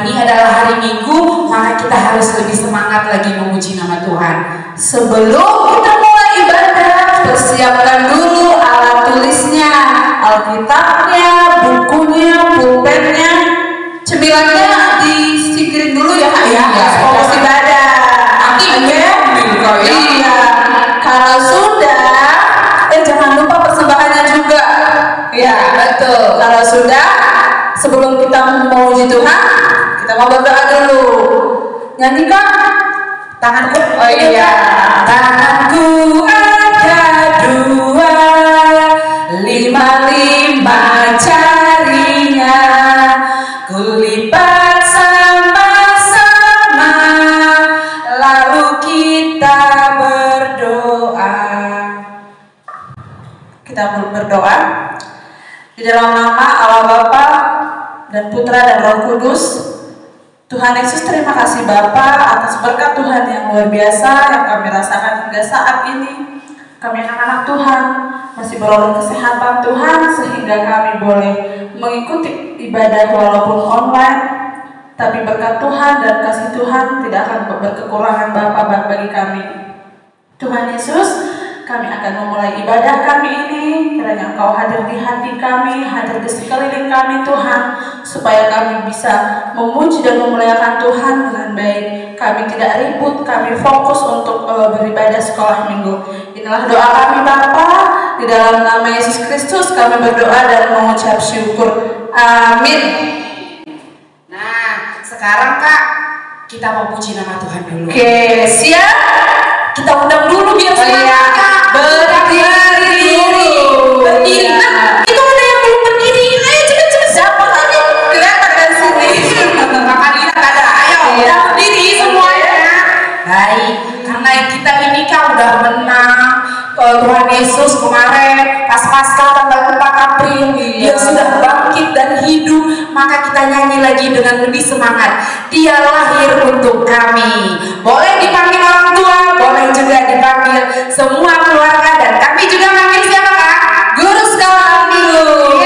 ini adalah hari Minggu, maka kita harus lebih semangat lagi memuji nama Tuhan. Sebelum kita mulai ibadah, persiapkan dulu alat tulisnya, Alkitabnya, bukunya, pulpennya, cemilannya disingkirin dulu ya Kak ya, fokus ibadah. Nanti iya, kalau sudah, jangan lupa persembahannya juga. Ya betul. Kalau sudah, sebelum kita memuji Tuhan, kita mau berdoa dulu. Nyanyi Kak? Tanganku, oh iya, tanganku ada dua, 5 jarinya, kulipat sama-sama, lalu kita berdoa. Kita berdoa di dalam nama Allah Bapa dan Putra dan Roh Kudus. Tuhan Yesus, terima kasih Bapa atas berkat Tuhan yang luar biasa yang kami rasakan hingga saat ini. Kami anak-anak Tuhan masih beroleh kesehatan Tuhan sehingga kami boleh mengikuti ibadah walaupun online. Tapi berkat Tuhan dan kasih Tuhan tidak akan berkekurangan Bapa bagi kami. Tuhan Yesus, kami akan memulai ibadah kami ini. Kiranya Engkau hadir di hati kami, hadir di sekeliling kami Tuhan, supaya kami bisa memuji dan memuliakan Tuhan dengan baik. Kami tidak ribut, kami fokus untuk beribadah sekolah minggu. Inilah doa kami Bapa, di dalam nama Yesus Kristus kami berdoa dan mengucap syukur. Amin. Nah, sekarang Kak, kita mau puji nama Tuhan dulu. Oke, siap? Kita undang dulu biar semangat Kak. Berdiri dulu. Berdiri. Nah, itu ada yang belum berdiri. Ayo cepet-cepet. Siapa tadi? Kelihatan kan sini. Maka dia ada. Ayo, udah berdiri semuanya. Baik, karena kita ini Kak udah menang Tuhan Yesus kemarin pas Paskah tanggal 4 April. Dia sudah bangkit dan hidup. Maka kita nyanyi lagi dengan lebih semangat. Dia lahir untuk kami. Boleh dipanggil orang tua, boleh juga dipanggil semua keluarga, dan kami juga manggil siapa Kak? Guru sekolah dulu.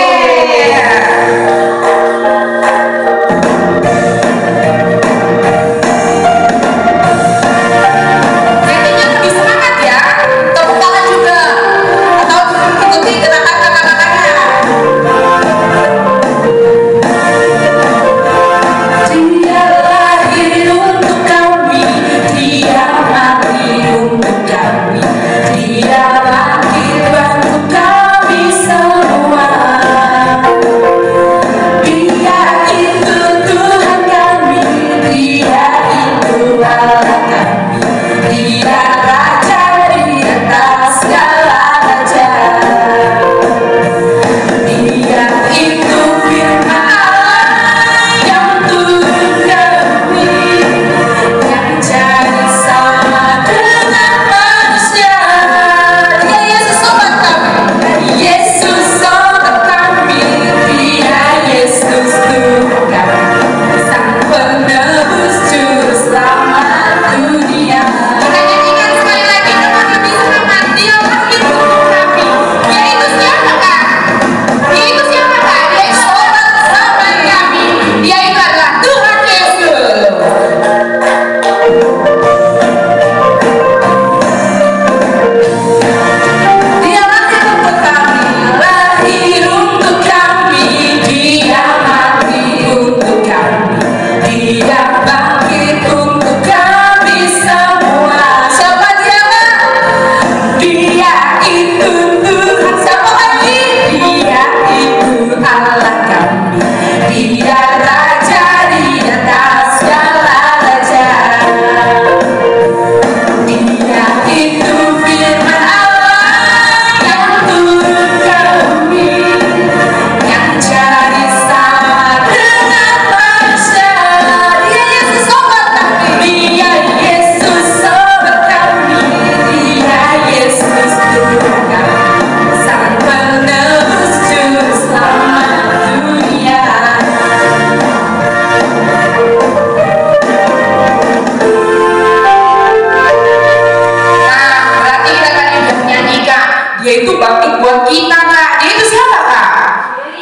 Nyanyinya lebih semangat ya. Tepuk tangan juga. Atau ikuti gerakan kakak-kakaknya. Dia lahir untuk kami, dia mati untuk kami, dia bangkit untuk kami semua. Dia itu Tuhan kami, dia itu Allah kami, dia Raja di atas segala raja. Dia itu firman Allah yang turun ke bumi, yang jadi sama dengan manusia. Dia Yesus sobat kami, Yesus sobat kami, dia Yesus Tuhan kami, Sang Penebus Juru Selamat dunia. Kita nyanyikan sekali lagi dengan lebih semangat. Dia lahir untuk kami. Dia itu siapa Kak? Dia itu siapa Kak? Dia itu sobat kami. Dia itu adalah Tuhan Yesus. Dia lahir untuk kami, lahir untuk kami, dia mati untuk kami, dia bangkit untuk kami semua. Siapa dia Kak? Dia itu Tuhan. Siapa lagi? Dia itu Allah kami, dia Raja di atas segala raja. Dia itu firman Allah yang turun ke bumi, yang jadi sama dengan manusia. Dia Yesus sobat kami, dia Yesus sobat kami, dia Yesus Tuhan kami, Sang Penebus Juru Selamat dunia. Nah, berarti kita tadi udah nyanyi Kak. Dia itu bangkit buat kita Kak. Dia itu siapa Kak?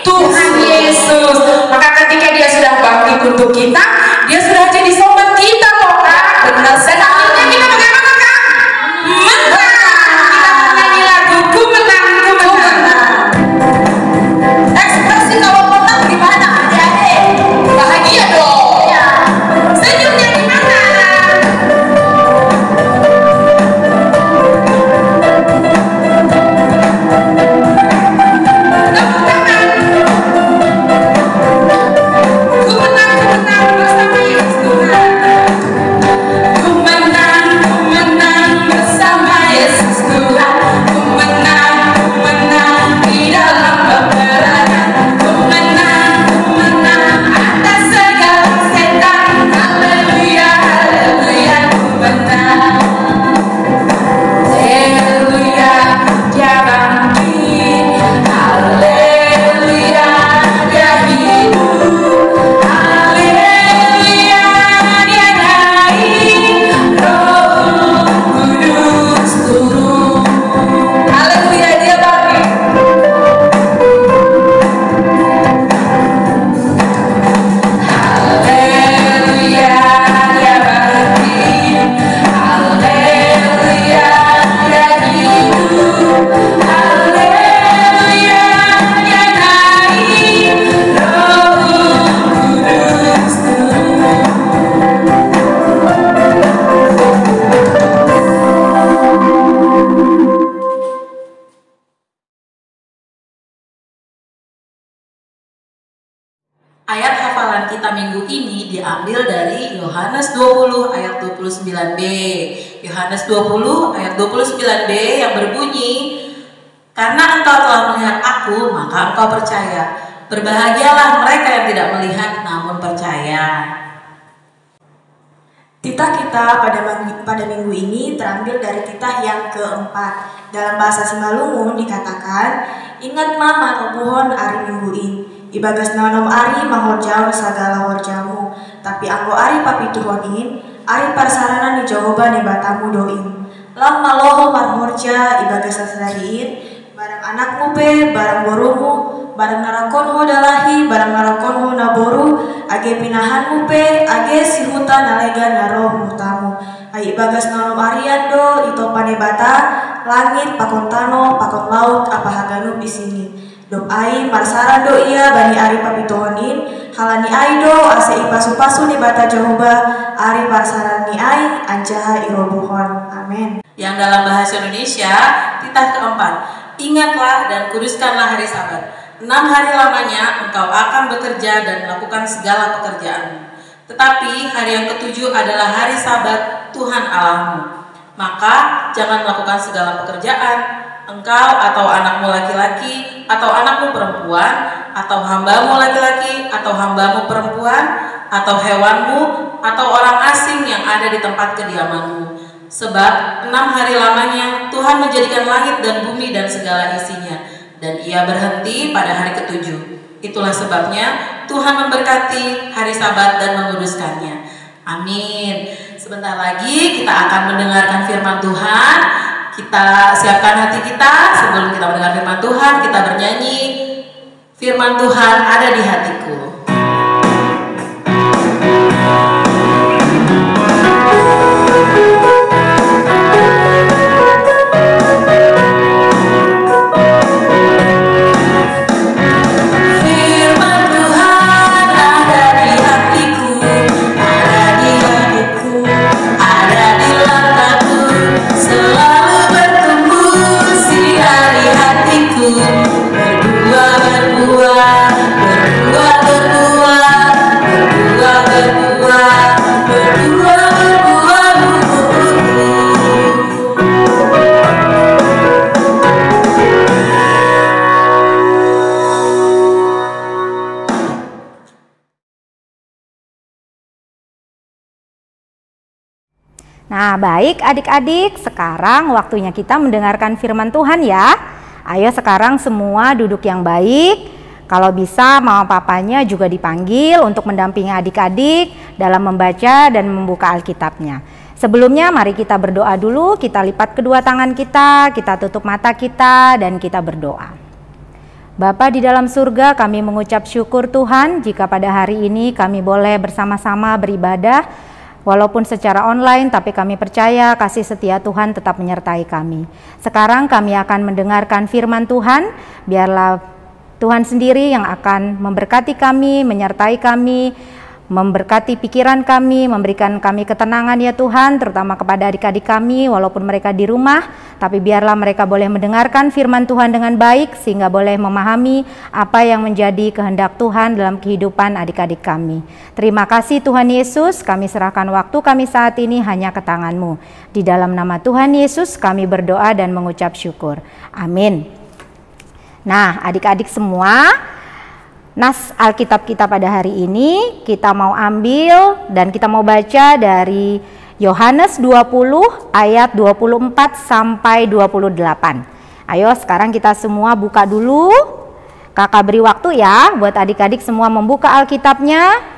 Tuhan Yesus. Maka ketika dia sudah bangkit untuk kita, Ayat hafalan kita minggu ini diambil dari Yohanes 20 ayat 29b. Yohanes 20 ayat 29b yang berbunyi, "Karena engkau telah melihat aku, maka engkau percaya. Berbahagialah mereka yang tidak melihat namun percaya." Titah kita pada minggu ini terambil dari titah yang keempat. Dalam bahasa Simalungun dikatakan, "Ingat mama nubuhon ari mingguin, ibagas nanom ari mahorjaon sagala horjamu, tapi anggo ari papituhonin, ari parsarana ni jawaban ni batamu doin. Lam maloho marhorja ibagas sasariin, barang anakmu pe, barang borumu, barang narakonho dalahi, barang narakonho naboru, age pinahanmu pe, age sihuta nalega naroh mutamu. Ai bagas nanom arian do, itopane bata, langit, pakon tano, pakon laut, apa haganu bisini. Dop ai marsara do ia bani ari papitohonin, halani ai do, ase ipasu-pasu ni bata Jehovah, ari parsara ni ai, anjaha irobuhon. Amin. Yang dalam bahasa Indonesia, titah keempat, "Ingatlah dan kuduskanlah hari Sabat. 6 hari lamanya engkau akan bekerja dan melakukan segala pekerjaanmu. Tetapi hari yang ketujuh adalah hari Sabat Tuhan Allahmu. Maka jangan melakukan segala pekerjaan, engkau atau anakmu laki-laki, atau anakmu perempuan, atau hambamu laki-laki, atau hambamu perempuan, atau hewanmu, atau orang asing yang ada di tempat kediamanmu. Sebab 6 hari lamanya Tuhan menjadikan langit dan bumi dan segala isinya, dan ia berhenti pada hari ketujuh. Itulah sebabnya Tuhan memberkati hari Sabat dan menguduskannya." Amin. Sebentar lagi kita akan mendengarkan firman Tuhan. Kita siapkan hati kita sebelum kita mendengar firman Tuhan. Kita bernyanyi, "Firman Tuhan ada di hatiku." Nah, baik adik-adik, sekarang waktunya kita mendengarkan firman Tuhan ya. Ayo sekarang semua duduk yang baik. Kalau bisa mama papanya juga dipanggil untuk mendampingi adik-adik dalam membaca dan membuka Alkitabnya. Sebelumnya mari kita berdoa dulu, kita lipat kedua tangan kita tutup mata kita dan kita berdoa. Bapa di dalam surga, kami mengucap syukur Tuhan jika pada hari ini kami boleh bersama-sama beribadah. Walaupun secara online, tapi kami percaya kasih setia Tuhan tetap menyertai kami. Sekarang kami akan mendengarkan firman Tuhan, biarlah Tuhan sendiri yang akan memberkati kami, menyertai kami, memberkati pikiran kami, memberikan kami ketenangan ya Tuhan, terutama kepada adik-adik kami walaupun mereka di rumah, tapi biarlah mereka boleh mendengarkan firman Tuhan dengan baik sehingga boleh memahami apa yang menjadi kehendak Tuhan dalam kehidupan adik-adik kami. Terima kasih Tuhan Yesus, kami serahkan waktu kami saat ini hanya ke tangan-Mu. Di dalam nama Tuhan Yesus kami berdoa dan mengucap syukur. Amin. Nah, adik-adik semua, nas Alkitab kita pada hari ini kita mau ambil dan kita mau baca dari Yohanes 20 ayat 24 sampai 28. Ayo sekarang kita semua buka dulu. Kakak beri waktu ya buat adik-adik semua membuka Alkitabnya.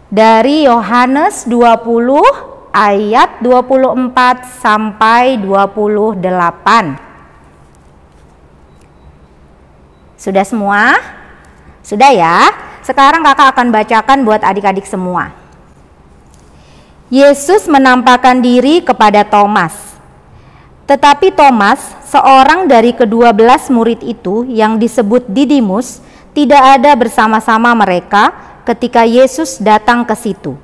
Dari Yohanes 20 ayat 24 sampai 28. Sudah semua? Sudah ya? Sekarang kakak akan bacakan buat adik-adik semua. Yesus menampakkan diri kepada Thomas. Tetapi Thomas, seorang dari ke-12 murid itu yang disebut Didimus, tidak ada bersama-sama mereka ketika Yesus datang ke situ.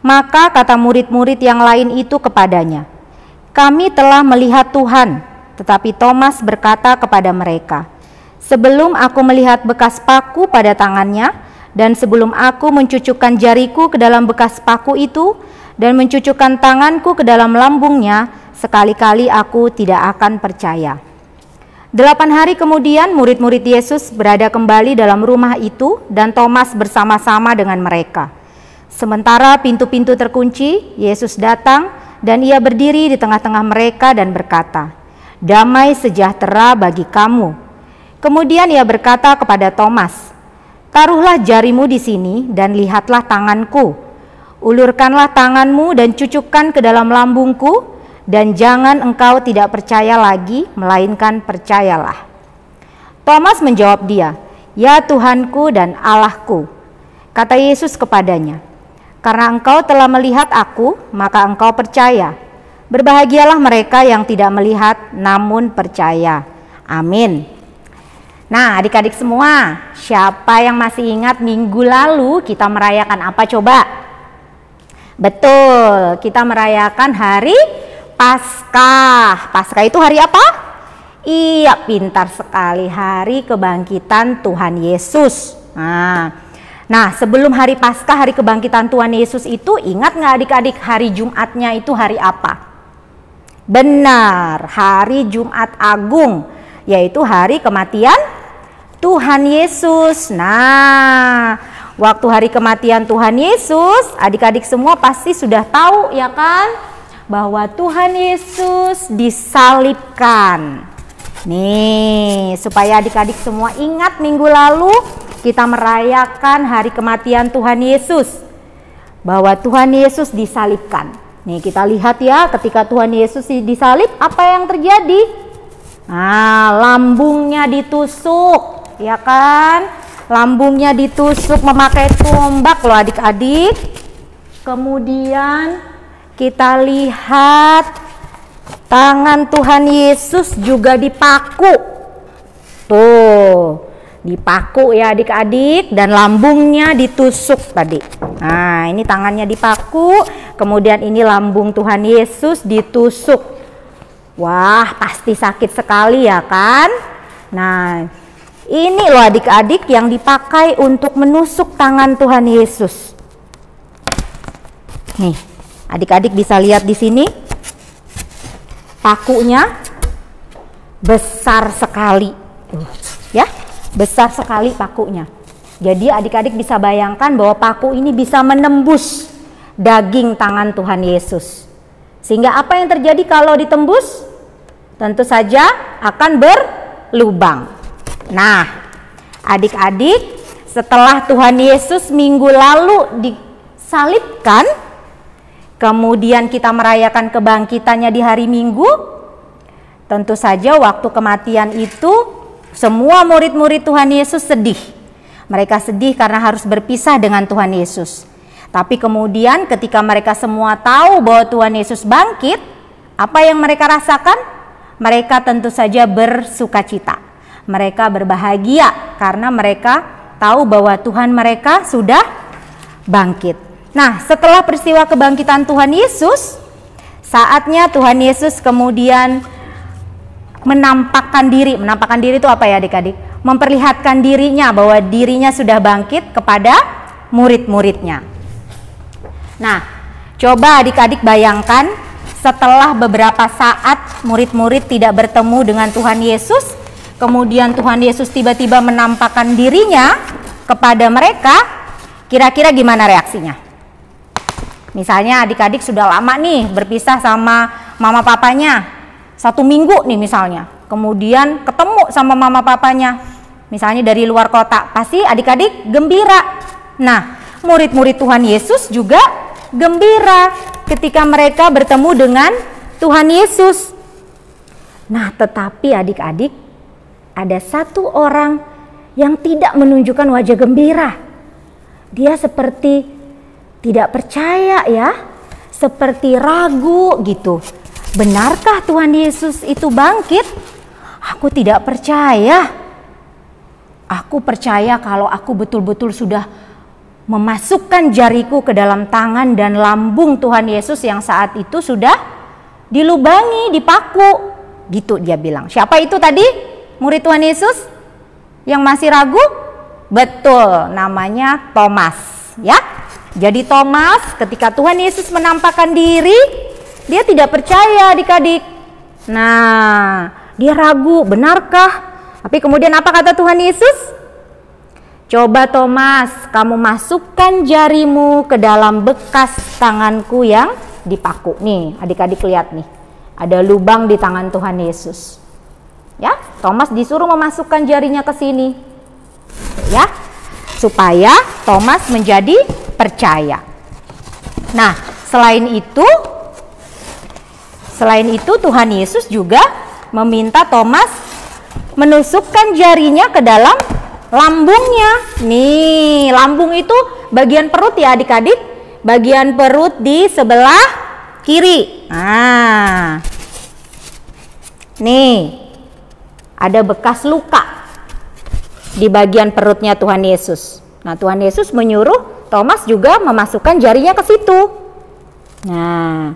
Maka kata murid-murid yang lain itu kepadanya, "Kami telah melihat Tuhan." Tetapi Thomas berkata kepada mereka, "Sebelum aku melihat bekas paku pada tangannya Dan sebelum aku mencucukkan jariku ke dalam bekas paku itu dan mencucukkan tanganku ke dalam lambungnya, sekali-kali aku tidak akan percaya. 8 hari kemudian murid-murid Yesus berada kembali dalam rumah itu dan Thomas bersama-sama dengan mereka. Sementara pintu-pintu terkunci, Yesus datang dan ia berdiri di tengah-tengah mereka dan berkata, "Damai sejahtera bagi kamu." Kemudian ia berkata kepada Thomas, "Taruhlah jarimu di sini dan lihatlah tanganku. Ulurkanlah tanganmu dan cucukkan ke dalam lambungku, dan jangan engkau tidak percaya lagi, melainkan percayalah." Thomas menjawab dia, "Ya Tuhanku dan Allahku." Kata Yesus kepadanya, "Karena engkau telah melihat aku, maka engkau percaya. Berbahagialah mereka yang tidak melihat namun percaya." Amin. Nah, adik-adik semua, siapa yang masih ingat minggu lalu kita merayakan apa coba? Betul, kita merayakan hari Paskah. Paskah itu hari apa? Iya, pintar sekali, hari kebangkitan Tuhan Yesus. Nah, sebelum hari Paskah, hari kebangkitan Tuhan Yesus itu, ingat nggak adik-adik hari Jumatnya itu hari apa? Benar, hari Jumat Agung, yaitu hari kematian Tuhan Yesus. Nah, waktu hari kematian Tuhan Yesus, adik-adik semua pasti sudah tahu ya kan, bahwa Tuhan Yesus disalibkan. Nih, supaya adik-adik semua ingat minggu lalu kita merayakan hari kematian Tuhan Yesus, bahwa Tuhan Yesus disalibkan. Nih, kita lihat ya, ketika Tuhan Yesus disalib, apa yang terjadi? Nah, lambungnya ditusuk, ya kan? Lambungnya ditusuk memakai tombak loh adik-adik. Kemudian kita lihat tangan Tuhan Yesus juga dipaku. Tuh, dipaku ya adik-adik, dan lambungnya ditusuk tadi. Nah, ini tangannya dipaku, kemudian ini lambung Tuhan Yesus ditusuk. Wah, pasti sakit sekali ya kan? Nah, ini loh adik-adik yang dipakai untuk menusuk tangan Tuhan Yesus. Nih, adik-adik bisa lihat di sini. Pakunya besar sekali. Ya, besar sekali pakunya. Jadi adik-adik bisa bayangkan bahwa paku ini bisa menembus daging tangan Tuhan Yesus. Sehingga apa yang terjadi kalau ditembus? Tentu saja akan berlubang. Nah, adik-adik, setelah Tuhan Yesus minggu lalu disalibkan, kemudian kita merayakan kebangkitannya di hari Minggu, tentu saja waktu kematian itu semua murid-murid Tuhan Yesus sedih. Mereka sedih karena harus berpisah dengan Tuhan Yesus. Tapi kemudian ketika mereka semua tahu bahwa Tuhan Yesus bangkit, apa yang mereka rasakan? Mereka tentu saja bersukacita. Mereka berbahagia karena mereka tahu bahwa Tuhan mereka sudah bangkit. Nah, setelah peristiwa kebangkitan Tuhan Yesus, saatnya Tuhan Yesus kemudian menampakkan diri. Menampakkan diri itu apa ya adik-adik? Memperlihatkan dirinya bahwa dirinya sudah bangkit kepada murid-muridnya. Nah, coba adik-adik bayangkan setelah beberapa saat murid-murid tidak bertemu dengan Tuhan Yesus, kemudian Tuhan Yesus tiba-tiba menampakkan dirinya kepada mereka, kira-kira gimana reaksinya? Misalnya adik-adik sudah lama nih berpisah sama mama papanya, 1 minggu nih misalnya, kemudian ketemu sama mama papanya, misalnya dari luar kota, pasti adik-adik gembira. Nah, murid-murid Tuhan Yesus juga gembira ketika mereka bertemu dengan Tuhan Yesus. Nah, tetapi adik-adik, ada satu orang yang tidak menunjukkan wajah gembira. Dia seperti tidak percaya ya, seperti ragu gitu. Benarkah Tuhan Yesus itu bangkit? Aku tidak percaya. Aku percaya kalau aku betul-betul sudah memasukkan jariku ke dalam tangan dan lambung Tuhan Yesus yang saat itu sudah dilubangi, dipaku. Gitu dia bilang. Siapa itu tadi? Murid Tuhan Yesus yang masih ragu? Betul, namanya Thomas, ya. Jadi Thomas ketika Tuhan Yesus menampakkan diri, dia tidak percaya adik-adik. Nah, dia ragu, benarkah? Tapi kemudian apa kata Tuhan Yesus? Coba Thomas, kamu masukkan jarimu ke dalam bekas tanganku yang dipaku. Nih, adik-adik lihat nih. Ada lubang di tangan Tuhan Yesus. Ya, Thomas disuruh memasukkan jarinya ke sini. Ya, supaya Thomas menjadi percaya. Nah, selain itu Tuhan Yesus juga meminta Thomas menusukkan jarinya ke dalam lambungnya. Nih, lambung itu bagian perut ya adik-adik. Bagian perut di sebelah kiri. Nah, nih ada bekas luka di bagian perutnya Tuhan Yesus. Nah, Tuhan Yesus menyuruh Thomas juga memasukkan jarinya ke situ. Nah,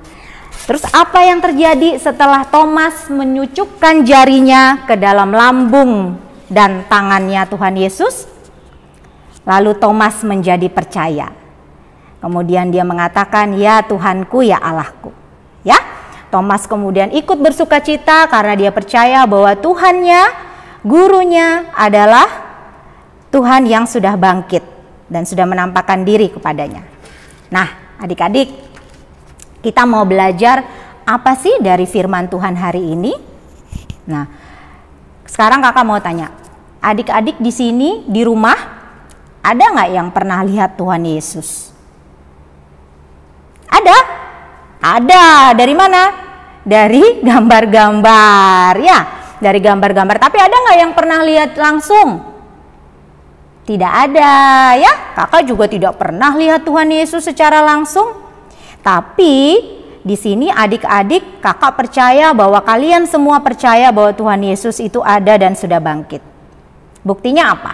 terus apa yang terjadi setelah Thomas menyucukkan jarinya ke dalam lambung dan tangannya Tuhan Yesus? Lalu Thomas menjadi percaya. Kemudian dia mengatakan, "Ya Tuhanku, ya Allahku." Ya, Thomas kemudian ikut bersukacita karena dia percaya bahwa Tuhannya, gurunya adalah Tuhan yang sudah bangkit dan sudah menampakkan diri kepadanya. Nah, adik-adik, kita mau belajar apa sih dari firman Tuhan hari ini? Nah, sekarang kakak mau tanya, adik-adik di sini di rumah ada nggak yang pernah lihat Tuhan Yesus? Ada? Ada. Dari mana? Dari gambar-gambar, ya, dari gambar-gambar. Tapi ada nggak yang pernah lihat langsung? Tidak ada, ya. Kakak juga tidak pernah lihat Tuhan Yesus secara langsung. Tapi di sini adik-adik, kakak percaya bahwa kalian semua percaya bahwa Tuhan Yesus itu ada dan sudah bangkit. Buktinya apa?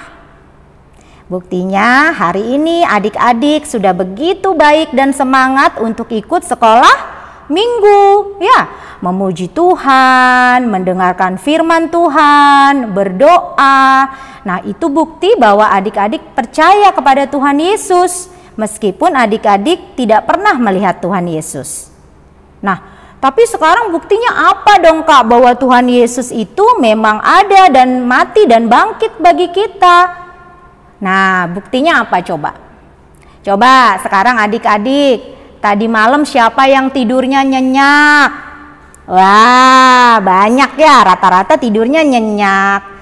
Buktinya hari ini adik-adik sudah begitu baik dan semangat untuk ikut sekolah minggu, ya, memuji Tuhan, mendengarkan firman Tuhan, berdoa. Nah, itu bukti bahwa adik-adik percaya kepada Tuhan Yesus meskipun adik-adik tidak pernah melihat Tuhan Yesus. Nah, tapi sekarang buktinya apa dong Kak, bahwa Tuhan Yesus itu memang ada dan mati dan bangkit bagi kita? Nah, buktinya apa coba? Coba sekarang adik-adik, tadi malam siapa yang tidurnya nyenyak? Wah, banyak ya, rata-rata tidurnya nyenyak.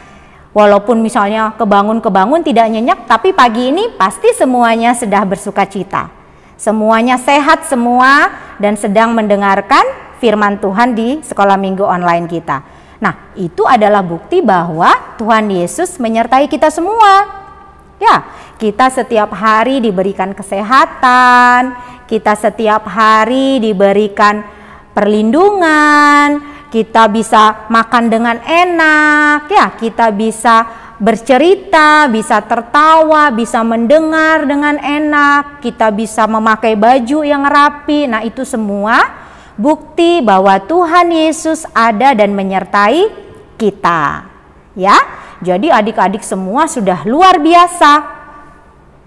Walaupun misalnya kebangun tidak nyenyak, tapi pagi ini pasti semuanya sudah bersukacita. Semuanya sehat semua dan sedang mendengarkan firman Tuhan di sekolah minggu online kita. Nah, itu adalah bukti bahwa Tuhan Yesus menyertai kita semua. Ya, kita setiap hari diberikan kesehatan, kita setiap hari diberikan perlindungan, kita bisa makan dengan enak, ya, kita bisa bercerita, bisa tertawa, bisa mendengar dengan enak, kita bisa memakai baju yang rapi. Nah, itu semua bukti bahwa Tuhan Yesus ada dan menyertai kita. Ya, jadi adik-adik semua sudah luar biasa.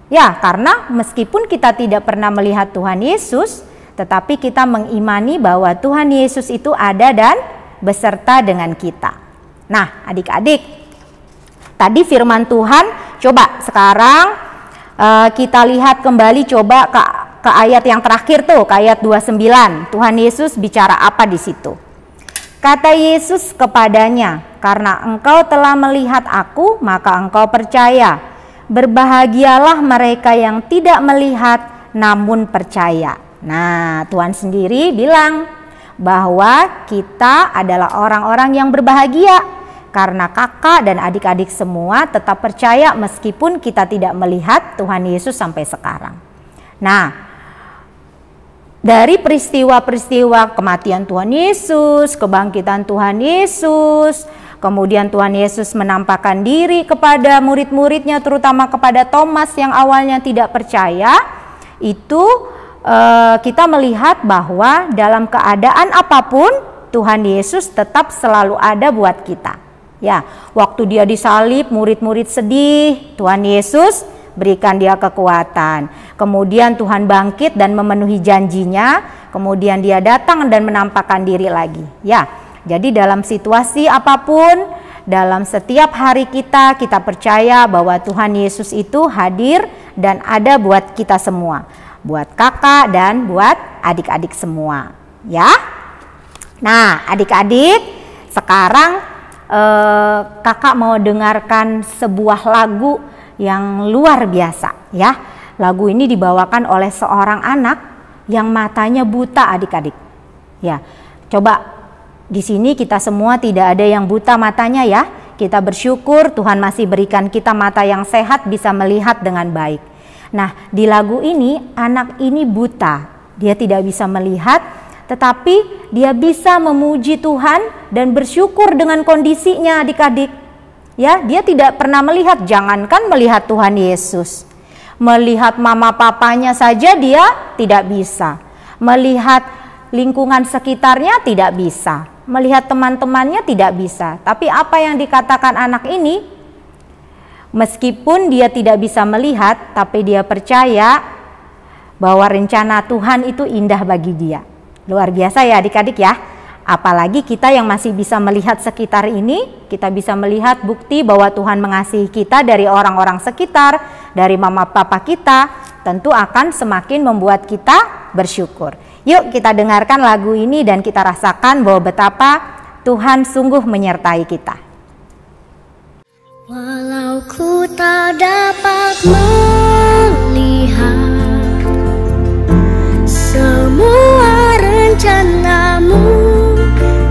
Ya, karena meskipun kita tidak pernah melihat Tuhan Yesus, tetapi kita mengimani bahwa Tuhan Yesus itu ada dan beserta dengan kita. Nah, adik-adik, tadi firman Tuhan, coba sekarang kita lihat kembali coba ke ayat yang terakhir tuh, ke ayat 29. Tuhan Yesus bicara apa di situ? Kata Yesus kepadanya, "Karena engkau telah melihat aku, maka engkau percaya. Berbahagialah mereka yang tidak melihat namun percaya." Nah, Tuhan sendiri bilang bahwa kita adalah orang-orang yang berbahagia karena kakak dan adik-adik semua tetap percaya meskipun kita tidak melihat Tuhan Yesus sampai sekarang. Nah, dari peristiwa-peristiwa kematian Tuhan Yesus, kebangkitan Tuhan Yesus, kemudian Tuhan Yesus menampakkan diri kepada murid-muridnya, terutama kepada Thomas yang awalnya tidak percaya, itu kita melihat bahwa dalam keadaan apapun Tuhan Yesus tetap selalu ada buat kita. Ya, waktu dia disalib, murid-murid sedih, Tuhan Yesus berikan dia kekuatan. Kemudian Tuhan bangkit dan memenuhi janjinya, kemudian dia datang dan menampakkan diri lagi. Ya, jadi dalam situasi apapun, dalam setiap hari kita percaya bahwa Tuhan Yesus itu hadir dan ada buat kita semua, buat kakak dan buat adik-adik semua. Ya, nah adik-adik, sekarang kakak mau dengarkan sebuah lagu yang luar biasa ya. Lagu ini dibawakan oleh seorang anak yang matanya buta adik-adik. Ya, coba di sini kita semua tidak ada yang buta matanya ya. Kita bersyukur Tuhan masih berikan kita mata yang sehat bisa melihat dengan baik. Nah, di lagu ini anak ini buta, dia tidak bisa melihat, tetapi dia bisa memuji Tuhan dan bersyukur dengan kondisinya adik-adik. Ya, dia tidak pernah melihat, jangankan melihat Tuhan Yesus. Melihat mama papanya saja dia tidak bisa. Melihat lingkungan sekitarnya tidak bisa. Melihat teman-temannya tidak bisa. Tapi apa yang dikatakan anak ini? Meskipun dia tidak bisa melihat, tapi dia percaya bahwa rencana Tuhan itu indah bagi dia. Luar biasa ya adik-adik ya. Apalagi kita yang masih bisa melihat sekitar ini, kita bisa melihat bukti bahwa Tuhan mengasihi kita dari orang-orang sekitar, dari mama papa kita, tentu akan semakin membuat kita bersyukur. Yuk kita dengarkan lagu ini dan kita rasakan bahwa betapa Tuhan sungguh menyertai kita. Walau ku tak dapat melihat semua rencanamu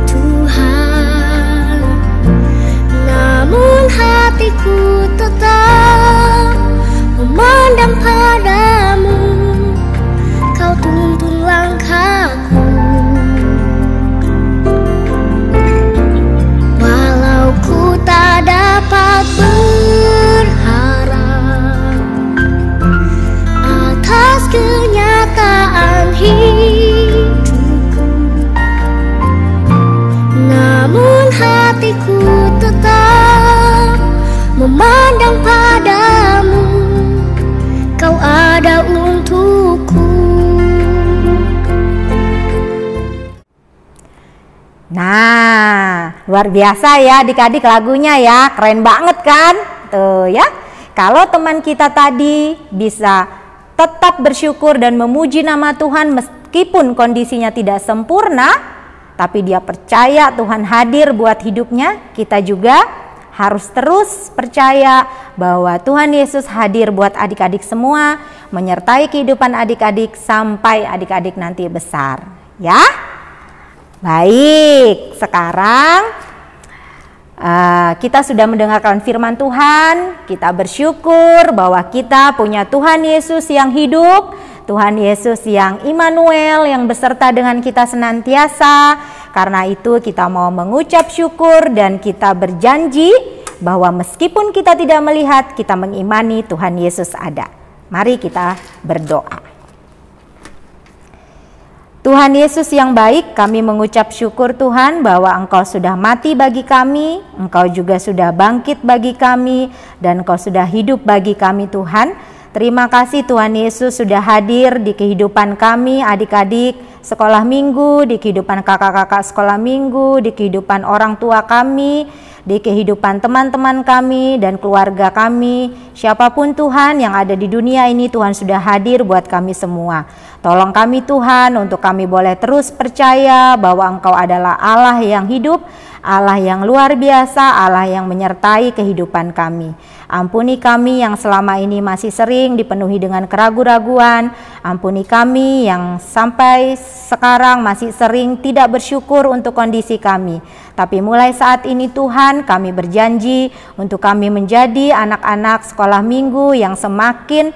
Tuhan, namun hatiku tetap memandang padamu. Kau tuntun langkahku, walau ku tak dapat berharap atas kenyataan hidupku, namun hatiku tetap memandang padamu. Kau ada untukku. Nah, luar biasa ya adik-adik lagunya ya, keren banget kan? Tuh ya, kalau teman kita tadi bisa tetap bersyukur dan memuji nama Tuhan meskipun kondisinya tidak sempurna, tapi dia percaya Tuhan hadir buat hidupnya, kita juga harus terus percaya bahwa Tuhan Yesus hadir buat adik-adik semua, menyertai kehidupan adik-adik sampai adik-adik nanti besar. Ya, baik. Sekarang kita sudah mendengarkan firman Tuhan, kita bersyukur bahwa kita punya Tuhan Yesus yang hidup, Tuhan Yesus yang Immanuel, yang beserta dengan kita senantiasa. Karena itu kita mau mengucap syukur dan kita berjanji bahwa meskipun kita tidak melihat, kita mengimani Tuhan Yesus ada. Mari kita berdoa. Tuhan Yesus yang baik, kami mengucap syukur Tuhan bahwa Engkau sudah mati bagi kami, Engkau juga sudah bangkit bagi kami, dan Engkau sudah hidup bagi kami Tuhan. Terima kasih Tuhan Yesus sudah hadir di kehidupan kami adik-adik sekolah minggu, di kehidupan kakak-kakak sekolah minggu, di kehidupan orang tua kami, di kehidupan teman-teman kami dan keluarga kami. Siapapun Tuhan yang ada di dunia ini, Tuhan sudah hadir buat kami semua. Tolong kami Tuhan untuk kami boleh terus percaya bahwa Engkau adalah Allah yang hidup, Allah yang luar biasa, Allah yang menyertai kehidupan kami. Ampuni kami yang selama ini masih sering dipenuhi dengan keraguan-raguan. Ampuni kami yang sampai sekarang masih sering tidak bersyukur untuk kondisi kami. Tapi mulai saat ini Tuhan, kami berjanji untuk kami menjadi anak-anak sekolah minggu yang semakin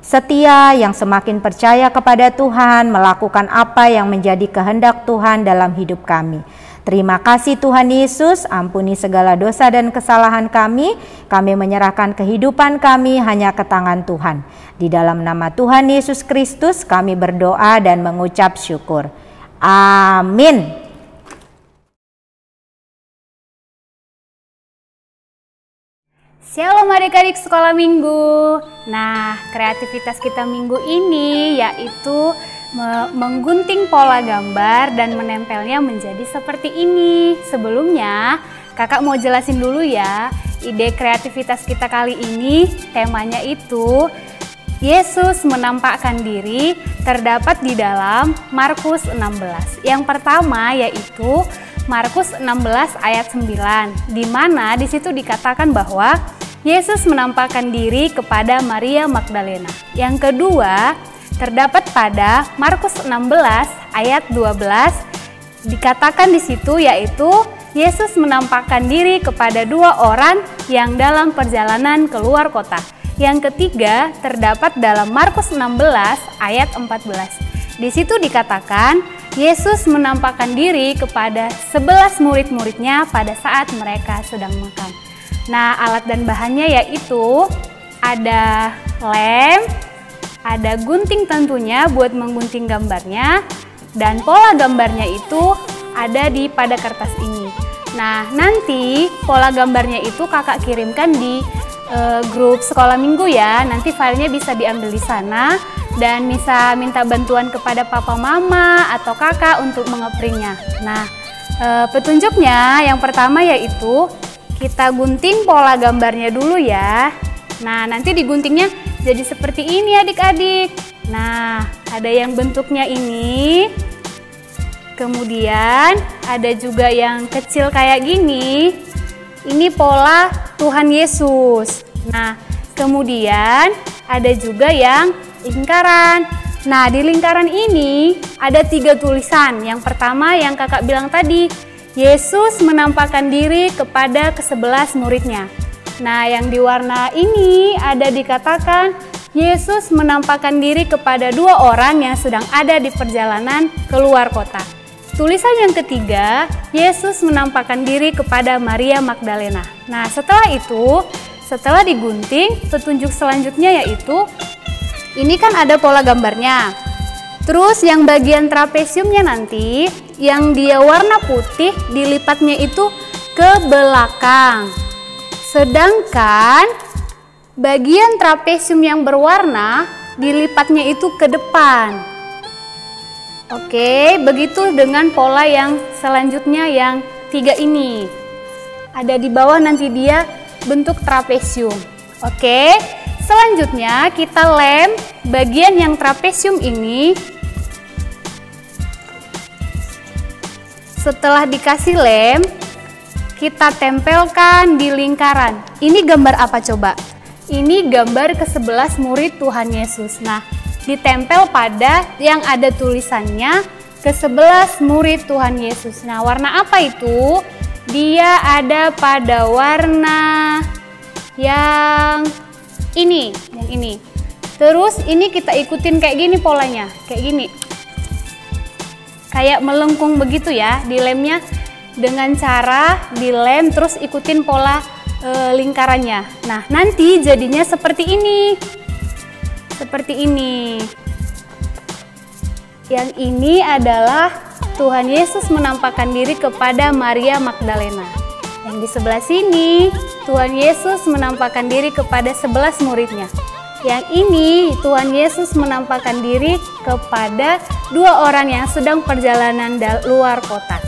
setia, yang semakin percaya kepada Tuhan, melakukan apa yang menjadi kehendak Tuhan dalam hidup kami. Terima kasih Tuhan Yesus, ampuni segala dosa dan kesalahan kami. Kami menyerahkan kehidupan kami hanya ke tangan Tuhan. Di dalam nama Tuhan Yesus Kristus kami berdoa dan mengucap syukur. Amin. Shalom adik-adik sekolah minggu. Nah, kreativitas kita minggu ini yaitu menggunting pola gambar dan menempelnya menjadi seperti ini. Sebelumnya, kakak mau jelasin dulu ya, ide kreativitas kita kali ini temanya itu Yesus menampakkan diri terdapat di dalam Markus 16. Yang pertama yaitu Markus 16 ayat 9, di mana di situ dikatakan bahwa Yesus menampakkan diri kepada Maria Magdalena. Yang kedua, terdapat pada Markus 16 ayat 12, dikatakan di situ yaitu Yesus menampakkan diri kepada 2 orang yang dalam perjalanan keluar kota. Yang ketiga, terdapat dalam Markus 16 ayat 14. Di situ dikatakan Yesus menampakkan diri kepada 11 murid-muridnya pada saat mereka sedang makan. Nah, alat dan bahannya yaitu ada lem, ada gunting tentunya buat menggunting gambarnya, dan pola gambarnya itu ada pada kertas ini. Nah, nanti pola gambarnya itu kakak kirimkan di grup sekolah minggu ya. Nanti filenya bisa diambil di sana dan bisa minta bantuan kepada papa mama atau kakak untuk mengeprintnya. Nah, petunjuknya yang pertama yaitu kita gunting pola gambarnya dulu ya. Nah, nanti diguntingnya jadi seperti ini adik-adik. Nah, ada yang bentuknya ini. Kemudian ada juga yang kecil kayak gini. Ini pola Tuhan Yesus. Nah, kemudian ada juga yang lingkaran. Nah, di lingkaran ini ada 3 tulisan. Yang pertama yang kakak bilang tadi, Yesus menampakkan diri kepada ke-11 muridnya. Nah, yang di warna ini ada dikatakan Yesus menampakkan diri kepada 2 orang yang sedang ada di perjalanan keluar kota. Tulisan yang ketiga, Yesus menampakkan diri kepada Maria Magdalena. Nah, setelah itu, setelah digunting, petunjuk selanjutnya yaitu ini kan ada pola gambarnya. Terus yang bagian trapesiumnya nanti, yang dia warna putih dilipatnya itu ke belakang. Sedangkan bagian trapesium yang berwarna dilipatnya itu ke depan. Oke, begitu dengan pola yang selanjutnya yang 3 ini. Ada di bawah nanti dia bentuk trapesium. Oke, selanjutnya kita lem bagian yang trapesium ini. Setelah dikasih lem, kita tempelkan di lingkaran. Ini gambar apa coba? Ini gambar ke-11 murid Tuhan Yesus. Nah, ditempel pada yang ada tulisannya ke-11 murid Tuhan Yesus. Nah, warna apa itu? Dia ada pada warna yang ini, yang ini. Terus ini kita ikutin kayak gini polanya, kayak gini. Kayak melengkung begitu ya, dilemnya dengan cara dilem terus ikutin pola lingkarannya. Nah, nanti jadinya seperti ini. Seperti ini. Yang ini adalah Tuhan Yesus menampakkan diri kepada Maria Magdalena. Yang di sebelah sini, Tuhan Yesus menampakkan diri kepada 11 muridnya. Yang ini, Tuhan Yesus menampakkan diri kepada 2 orang yang sedang perjalanan luar kota.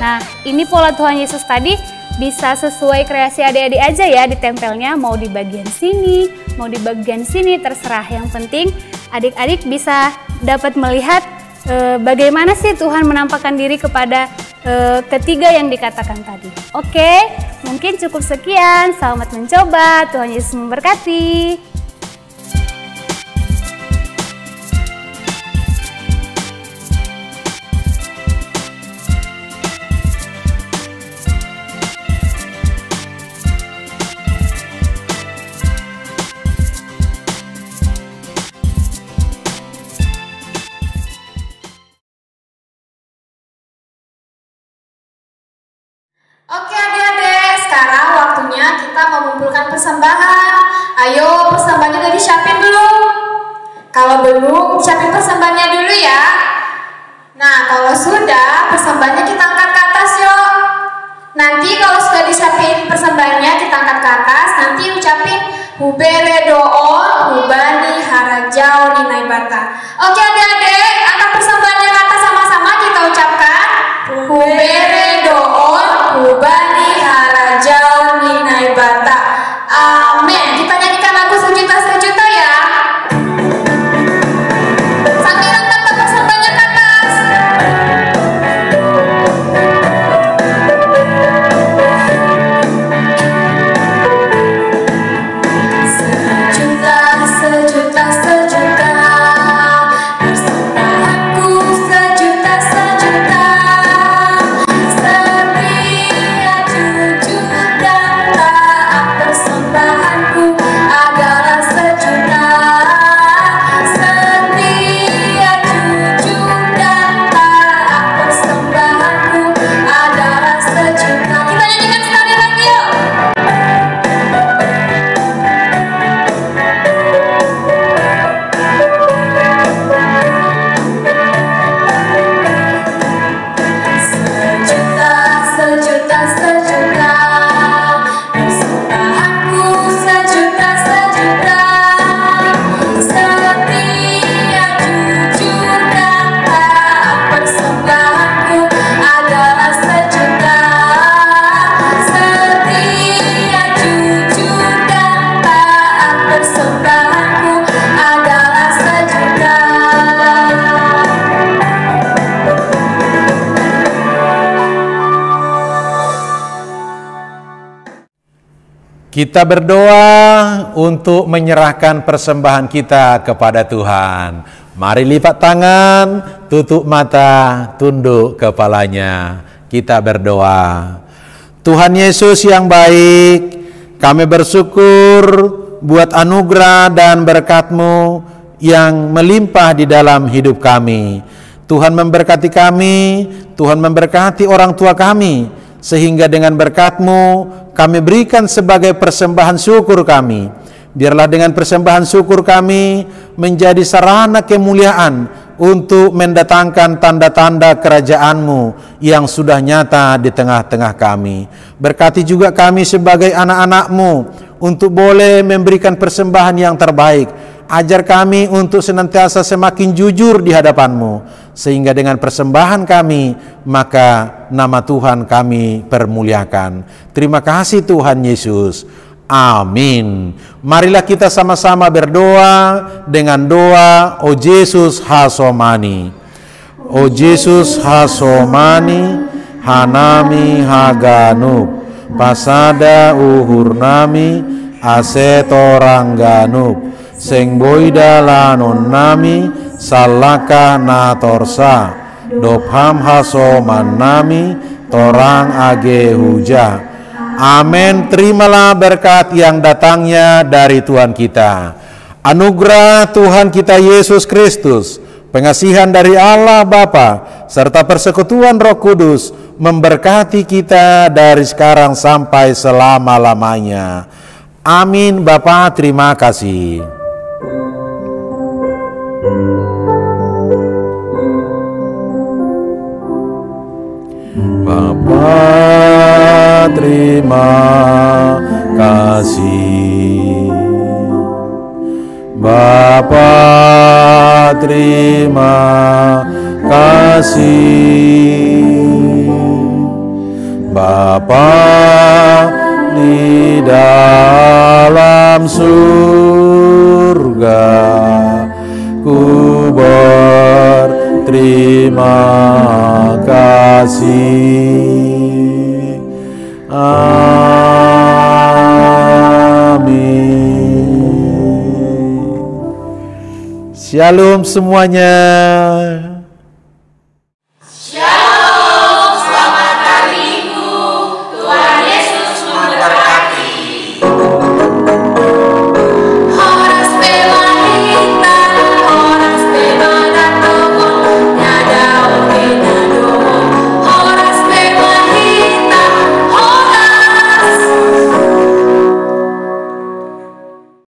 Nah, ini pola Tuhan Yesus tadi bisa sesuai kreasi adik-adik aja ya ditempelnya. Mau di bagian sini, mau di bagian sini, terserah. Yang penting adik-adik bisa dapat melihat bagaimana sih Tuhan menampakkan diri kepada ketiga yang dikatakan tadi. Oke, mungkin cukup sekian. Selamat mencoba. Tuhan Yesus memberkati. Oke adik-adik, sekarang waktunya kita mengumpulkan persembahan. Ayo persembahannya udah disiapin belum? Kalau belum, siapin persembahannya dulu ya. Nah, kalau sudah, persembahannya kita angkat ke atas yuk. Nanti kalau sudah disiapin persembahannya kita angkat ke atas, nanti Nanti ucapin hubere doon, hubani harajau ninai bata. Oke adik-adik, angkat persembahannya kata sama-sama kita ucapkan. Hubere doon, hubani harajau ninai bata. Amin. Kita nyanyikan lagu sejuta-sejuta ya. Sambil angkat persembahannya ke atas. Sejuta, sejuta, persembahanku sejuta-sejuta. Setia, jujur, dan taat, persembahanku adalah sejuta. Setia, jujur, dan taat, persembahanku adalah sejuta. Kita nyanyikan sekali lagi yuk. Sejuta, sejuta, persembahanku sejuta-sejuta. Setia, jujur, dan taat, persembahanku adalah sejuta. Setia, jujur, dan taat, persembahanku adalah sejuta. Kita berdoa untuk menyerahkan persembahan kita kepada Tuhan. Mari lipat tangan, tutup mata, tunduk kepalanya. Kita berdoa. Tuhan Yesus yang baik, kami bersyukur buat anugerah dan berkat-Mu yang melimpah di dalam hidup kami. Tuhan memberkati kami, Tuhan memberkati orang tua kami, sehingga dengan berkat-Mu kami berikan sebagai persembahan syukur kami. Biarlah dengan persembahan syukur kami menjadi sarana kemuliaan untuk mendatangkan tanda-tanda kerajaan-Mu yang sudah nyata di tengah-tengah kami. Berkati juga kami sebagai anak-anak-Mu untuk boleh memberikan persembahan yang terbaik. Ajar kami untuk senantiasa semakin jujur di hadapan-Mu, sehingga dengan persembahan kami, maka nama Tuhan kami permuliakan. Terima kasih Tuhan Yesus. Amin. Marilah kita sama-sama berdoa dengan doa O Yesus hasomani. O Yesus hasomani, hanami haganup, pasada uhurnami, asetorangganup, seng boida lanon nami, salaka na torsa, dopham hasoman nami, torang age huja. Amin. Terimalah berkat yang datangnya dari Tuhan kita. Anugerah Tuhan kita Yesus Kristus, pengasihan dari Allah Bapa, serta persekutuan Roh Kudus memberkati kita dari sekarang sampai selama-lamanya. Amin. Bapa, terima kasih. Bapa, terima kasih. Bapa, terima kasih. Bapa di dalam surga, ku berterima kasih. Amin. Shalom semuanya.